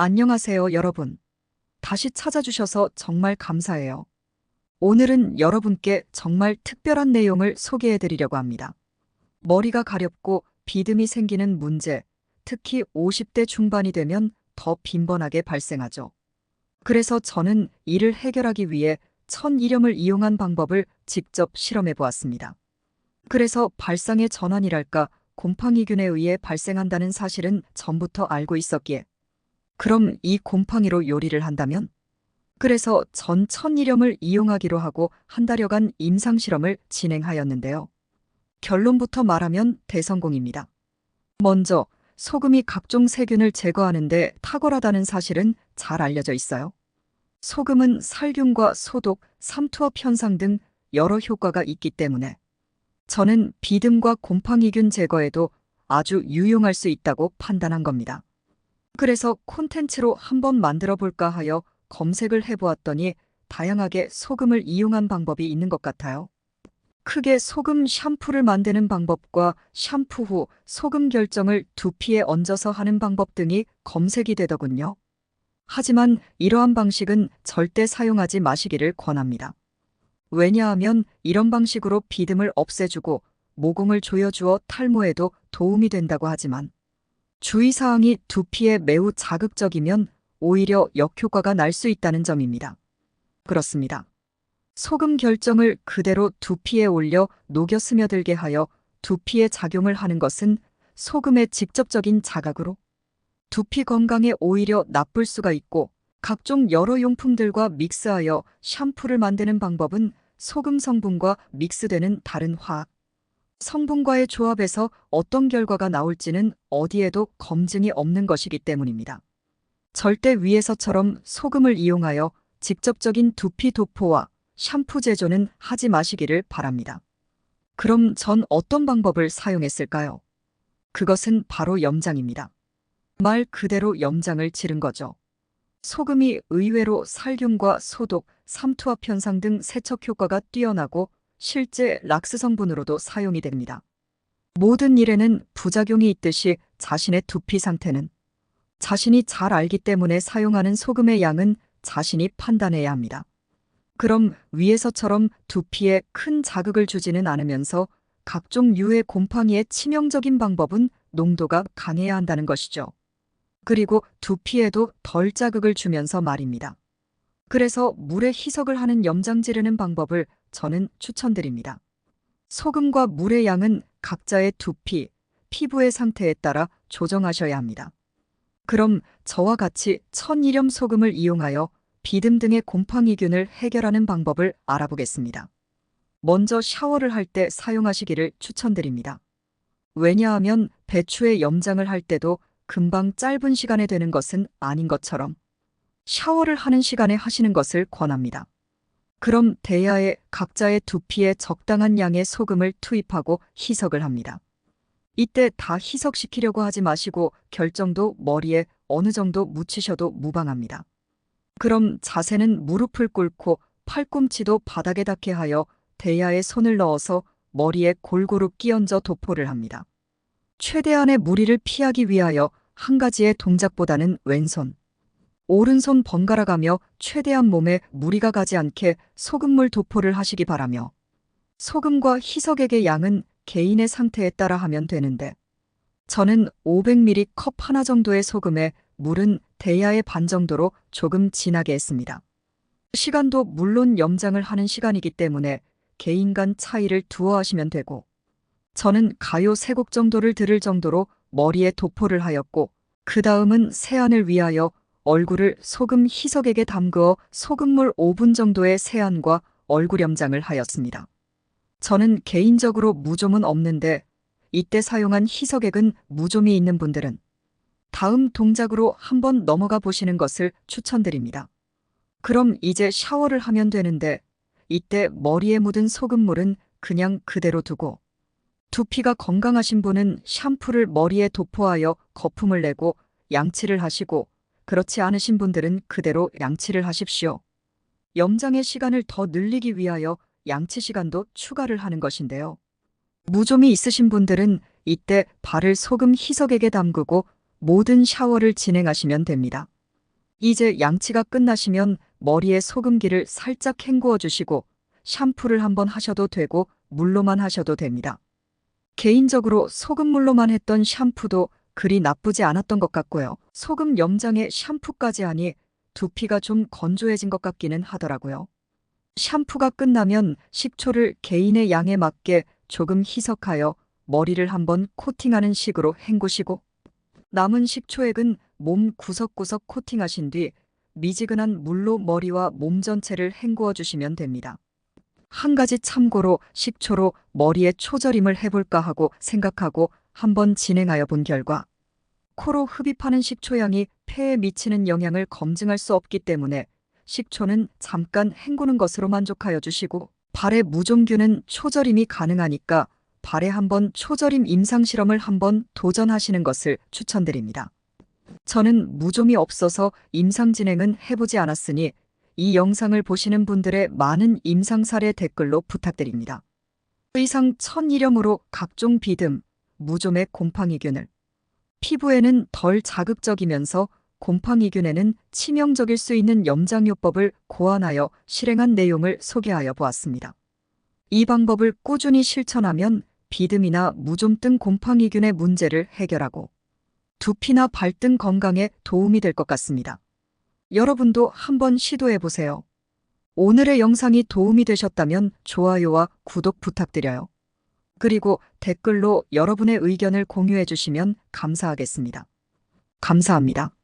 안녕하세요, 여러분. 다시 찾아주셔서 정말 감사해요. 오늘은 여러분께 정말 특별한 내용을 소개해 드리려고 합니다. 머리가 가렵고 비듬이 생기는 문제, 특히 50대 중반이 되면 더 빈번하게 발생하죠. 그래서 저는 이를 해결하기 위해 천일염을 이용한 방법을 직접 실험해 보았습니다. 그래서 발상의 전환이랄까 곰팡이균에 의해 발생한다는 사실은 전부터 알고 있었기에 그럼 이 곰팡이로 요리를 한다면? 그래서 전 천일염을 이용하기로 하고 한 달여간 임상실험을 진행하였는데요. 결론부터 말하면 대성공입니다. 먼저 소금이 각종 세균을 제거하는데 탁월하다는 사실은 잘 알려져 있어요. 소금은 살균과 소독, 삼투압 현상 등 여러 효과가 있기 때문에 저는 비듬과 곰팡이균 제거에도 아주 유용할 수 있다고 판단한 겁니다. 그래서 콘텐츠로 한번 만들어 볼까 하여 검색을 해보았더니 다양하게 소금을 이용한 방법이 있는 것 같아요. 크게 소금 샴푸를 만드는 방법과 샴푸 후 소금 결정을 두피에 얹어서 하는 방법 등이 검색이 되더군요. 하지만 이러한 방식은 절대 사용하지 마시기를 권합니다. 왜냐하면 이런 방식으로 비듬을 없애주고 모공을 조여주어 탈모에도 도움이 된다고 하지만 주의사항이 두피에 매우 자극적이면 오히려 역효과가 날 수 있다는 점입니다. 그렇습니다. 소금 결정을 그대로 두피에 올려 녹여 스며들게 하여 두피에 작용을 하는 것은 소금의 직접적인 자각으로 두피 건강에 오히려 나쁠 수가 있고 각종 여러 용품들과 믹스하여 샴푸를 만드는 방법은 소금 성분과 믹스되는 다른 화학 성분과의 조합에서 어떤 결과가 나올지는 어디에도 검증이 없는 것이기 때문입니다. 절대 위에서처럼 소금을 이용하여 직접적인 두피 도포와 샴푸 제조는 하지 마시기를 바랍니다. 그럼 전 어떤 방법을 사용했을까요? 그것은 바로 염장입니다. 말 그대로 염장을 지른 거죠. 소금이 의외로 살균과 소독, 삼투압 현상 등 세척 효과가 뛰어나고 실제 락스 성분으로도 사용이 됩니다. 모든 일에는 부작용이 있듯이 자신의 두피 상태는 자신이 잘 알기 때문에 사용하는 소금의 양은 자신이 판단해야 합니다. 그럼 위에서처럼 두피에 큰 자극을 주지는 않으면서 각종 유해 곰팡이의 치명적인 방법은 농도가 강해야 한다는 것이죠. 그리고 두피에도 덜 자극을 주면서 말입니다. 그래서 물에 희석을 하는 염장 지르는 방법을 저는 추천드립니다. 소금과 물의 양은 각자의 두피, 피부의 상태에 따라 조정하셔야 합니다. 그럼 저와 같이 천일염 소금을 이용하여 비듬 등의 곰팡이균을 해결하는 방법을 알아보겠습니다. 먼저 샤워를 할 때 사용하시기를 추천드립니다. 왜냐하면 배추의 염장을 할 때도 금방 짧은 시간에 되는 것은 아닌 것처럼 샤워를 하는 시간에 하시는 것을 권합니다. 그럼 대야에 각자의 두피에 적당한 양의 소금을 투입하고 희석을 합니다. 이때 다 희석시키려고 하지 마시고 결정도 머리에 어느 정도 묻히셔도 무방합니다. 그럼 자세는 무릎을 꿇고 팔꿈치도 바닥에 닿게 하여 대야에 손을 넣어서 머리에 골고루 끼얹어 도포를 합니다. 최대한의 무리를 피하기 위하여 한 가지의 동작보다는 왼손, 오른손 번갈아 가며 최대한 몸에 무리가 가지 않게 소금물 도포를 하시기 바라며 소금과 희석액의 양은 개인의 상태에 따라 하면 되는데 저는 500ml 컵 하나 정도의 소금에 물은 대야의 반 정도로 조금 진하게 했습니다. 시간도 물론 염장을 하는 시간이기 때문에 개인 간 차이를 두어 하시면 되고 저는 가요 3곡 정도를 들을 정도로 머리에 도포를 하였고 그 다음은 세안을 위하여 얼굴을 소금 희석액에 담그어 소금물 5분 정도의 세안과 얼굴 염장을 하였습니다. 저는 개인적으로 무좀은 없는데 이때 사용한 희석액은 무좀이 있는 분들은 다음 동작으로 한번 넘어가 보시는 것을 추천드립니다. 그럼 이제 샤워를 하면 되는데 이때 머리에 묻은 소금물은 그냥 그대로 두고 두피가 건강하신 분은 샴푸를 머리에 도포하여 거품을 내고 양치를 하시고 그렇지 않으신 분들은 그대로 양치를 하십시오. 염장의 시간을 더 늘리기 위하여 양치 시간도 추가를 하는 것인데요. 무좀이 있으신 분들은 이때 발을 소금 희석액에 담그고 모든 샤워를 진행하시면 됩니다. 이제 양치가 끝나시면 머리에 소금기를 살짝 헹구어 주시고 샴푸를 한번 하셔도 되고 물로만 하셔도 됩니다. 개인적으로 소금물로만 했던 샴푸도 그리 나쁘지 않았던 것 같고요. 소금 염장에 샴푸까지 하니 두피가 좀 건조해진 것 같기는 하더라고요. 샴푸가 끝나면 식초를 개인의 양에 맞게 조금 희석하여 머리를 한번 코팅하는 식으로 헹구시고 남은 식초액은 몸 구석구석 코팅하신 뒤 미지근한 물로 머리와 몸 전체를 헹구어 주시면 됩니다. 한 가지 참고로 식초로 머리에 초절임을 해볼까 하고 생각하고 한번 진행하여 본 결과 코로 흡입하는 식초향이 폐에 미치는 영향을 검증할 수 없기 때문에 식초는 잠깐 헹구는 것으로 만족하여 주시고 발에 무좀균은 초절임이 가능하니까 발에 한번 초절임 임상 실험을 한번 도전하시는 것을 추천드립니다. 저는 무좀이 없어서 임상 진행은 해보지 않았으니 이 영상을 보시는 분들의 많은 임상 사례 댓글로 부탁드립니다. 의상 천일염으로 각종 비듬, 무좀의 곰팡이균을 피부에는 덜 자극적이면서 곰팡이균에는 치명적일 수 있는 염장요법을 고안하여 실행한 내용을 소개하여 보았습니다. 이 방법을 꾸준히 실천하면 비듬이나 무좀 등 곰팡이균의 문제를 해결하고 두피나 발등 건강에 도움이 될 것 같습니다. 여러분도 한번 시도해 보세요. 오늘의 영상이 도움이 되셨다면 좋아요와 구독 부탁드려요. 그리고 댓글로 여러분의 의견을 공유해 주시면 감사하겠습니다. 감사합니다.